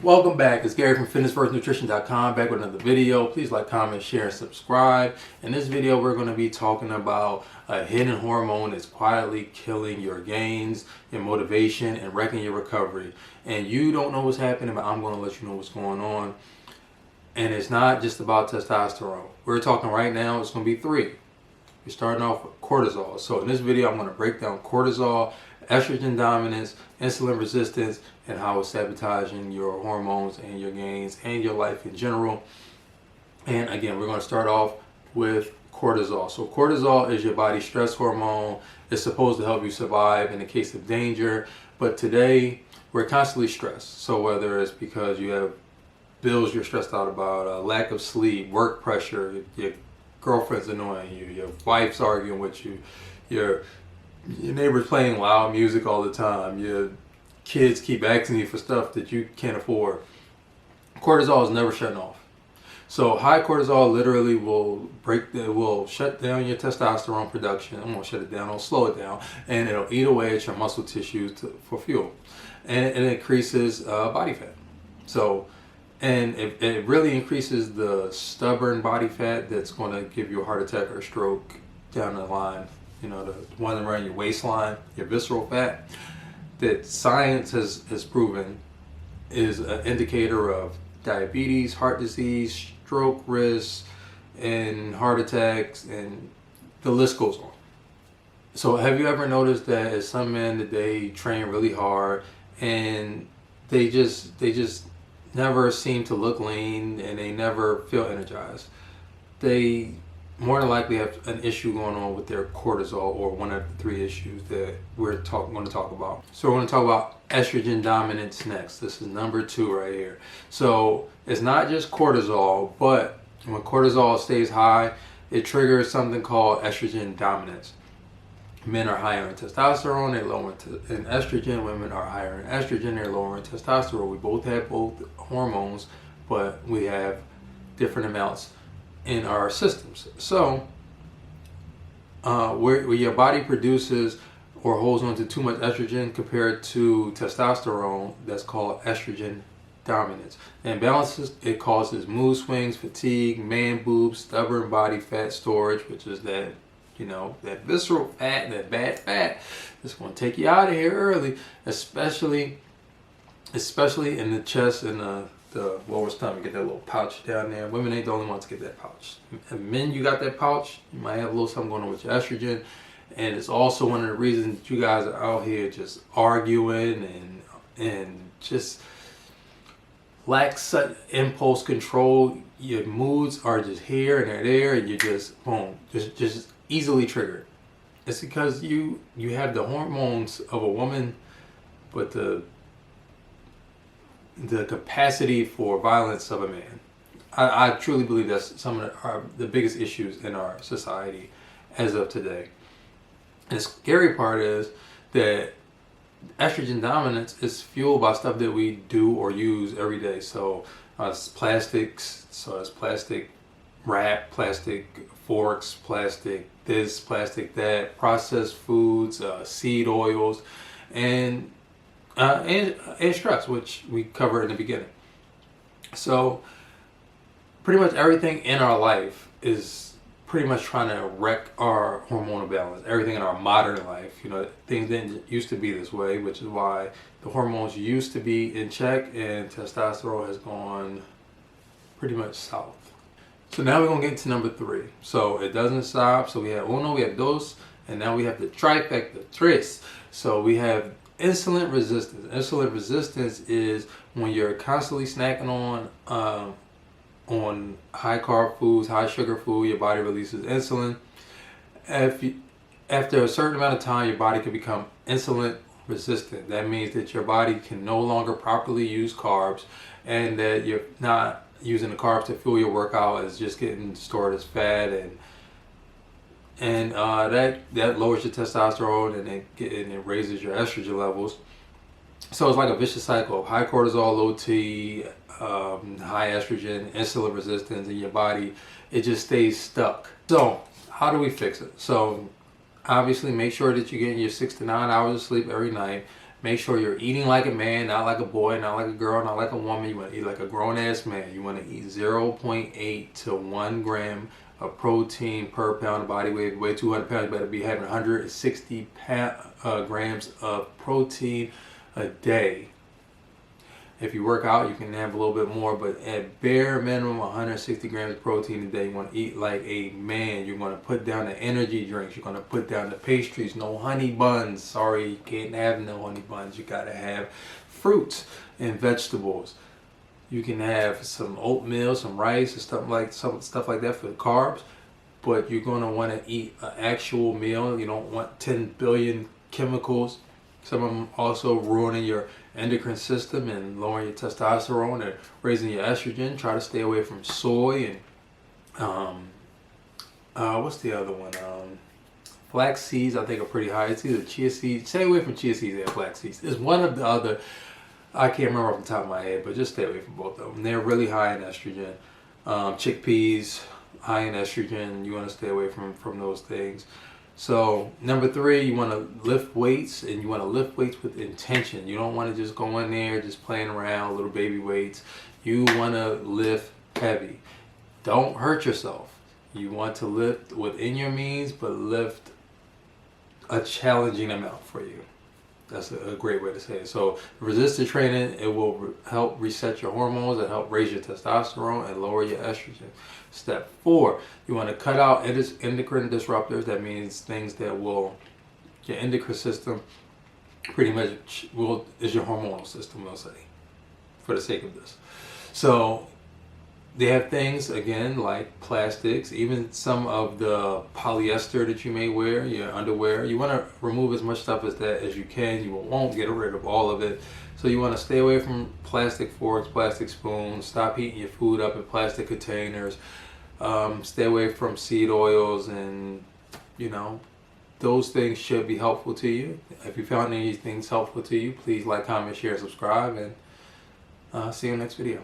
Welcome back. It's Gary from fitnessfirstnutrition.com, back with another video. Please like, comment, share, and subscribe. In this video, we're going to be talking about a hidden hormone that's quietly killing your gains, your motivation, and wrecking your recovery. And you don't know what's happening, but I'm going to let you know what's going on. And it's not just about testosterone. We're talking right now, it's going to be three. We're starting off with cortisol. So in this video, I'm going to break down cortisol, estrogen dominance, insulin resistance, and how it's sabotaging your hormones and your gains and your life in general. And again, we're going to start off with cortisol. So cortisol is your body's stress hormone. It's supposed to help you survive in the case of danger. But today, we're constantly stressed. So whether it's because you have bills you're stressed out about, lack of sleep, work pressure, your girlfriend's annoying you, your wife's arguing with you, your neighbor's playing loud music all the time, your kids keep asking you for stuff that you can't afford. Cortisol is never shutting off. So high cortisol literally will shut down your testosterone production. I'm gonna shut it down, I'll slow it down, and it'll eat away at your muscle tissues for fuel, and it increases body fat. So, and it really increases the stubborn body fat that's going to give you a heart attack or a stroke down the line. You know, the one around your waistline, your visceral fat, that science has proven is an indicator of diabetes, heart disease, stroke risk, and heart attacks, and the list goes on. So have you ever noticed that as some men that they train really hard and they just never seem to look lean and they never feel energized? They more than likely have an issue going on with their cortisol, or one of the three issues that we're going to talk about. So we're going to talk about estrogen dominance next. This is number 2 right here. So it's not just cortisol, but when cortisol stays high, it triggers something called estrogen dominance. Men are higher in testosterone, they're lower in estrogen. Women are higher in estrogen, they're lower in testosterone. We both have both hormones, but we have different amounts in our systems. So where your body produces or holds on to too much estrogen compared to testosterone, that's called estrogen dominance. And imbalances, it causes mood swings, fatigue, man boobs, stubborn body fat storage, which is that, you know, that visceral fat, that bad fat that's going to take you out of here early, especially in the chest and the lower stomach. Get that little pouch down there. Women ain't the only ones to get that pouch. And men, you got that pouch, you might have a little something going on with your estrogen. And it's also one of the reasons that you guys are out here just arguing and just lack such impulse control. Your moods are just here and they're there, and you just boom, just easily triggered. It's because you have the hormones of a woman, but the capacity for violence of a man. I truly believe that's some of the biggest issues in our society as of today. And the scary part is that estrogen dominance is fueled by stuff that we do or use every day. So it's plastics, so it's plastic wrap, plastic forks, plastic this, plastic that, processed foods, seed oils, and stress, which we covered in the beginning. So pretty much everything in our life is pretty much trying to wreck our hormonal balance. Everything in our modern life, you know, things didn't used to be this way, which is why the hormones used to be in check and testosterone has gone pretty much south. So now we're going to get to number 3. So it doesn't stop. So we have uno, we have dos, and now we have the trifecta, tres. So we have insulin resistance. Insulin resistance is when you're constantly snacking on high carb foods, high sugar food. Your body releases insulin. After a certain amount of time, your body can become insulin resistant. That means that your body can no longer properly use carbs, and that you're not using the carbs to fuel your workout, is just getting stored as fat, and that lowers your testosterone, and it raises your estrogen levels. So it's like a vicious cycle of high cortisol, low T, high estrogen, insulin resistance in your body. It just stays stuck. So how do we fix it? So obviously make sure that you're getting your 6 to 9 hours of sleep every night. Make sure you're eating like a man, not like a boy, not like a girl, not like a woman. You want to eat like a grown-ass man. You want to eat 0.8 to 1 gram of protein per pound of body weight. If you weigh 200 pounds, you better be having 160 grams of protein a day. If you work out, you can have a little bit more, but at bare minimum 160 grams of protein a day. You want to eat like a man. You're going to put down the energy drinks. You're going to put down the pastries. No honey buns. Sorry, you can't have no honey buns. You got to have fruits and vegetables. You can have some oatmeal, some rice, and stuff like that for the carbs, but you're going to want to eat an actual meal. You don't want 10 billion chemicals. Some of them also ruining your endocrine system and lowering your testosterone and raising your estrogen. Try to stay away from soy and what's the other one? Flax seeds, I think, are pretty high. It's either chia seeds. Stay away from chia seeds and flax seeds. It's one of the other. I can't remember off the top of my head, but just stay away from both of them. They're really high in estrogen. Chickpeas, high in estrogen. You want to stay away from those things. So number 3, you want to lift weights, and you want to lift weights with intention. You don't want to just go in there just playing around, little baby weights. You want to lift heavy. Don't hurt yourself. You want to lift within your means, but lift a challenging amount for you. That's a great way to say it. So resistance training, it will help reset your hormones and help raise your testosterone and lower your estrogen. Step 4, you want to cut out endocrine disruptors. That means things that will, your endocrine system pretty much is your hormonal system, we'll say, for the sake of this. So they have things, again, like plastics, even some of the polyester that you may wear, your underwear. You want to remove as much stuff as that as you can. You won't get rid of all of it. So you want to stay away from plastic forks, plastic spoons, stop heating your food up in plastic containers, stay away from seed oils, and, those things should be helpful to you. If you found any of these things helpful to you, please like, comment, share, subscribe, and see you in the next video.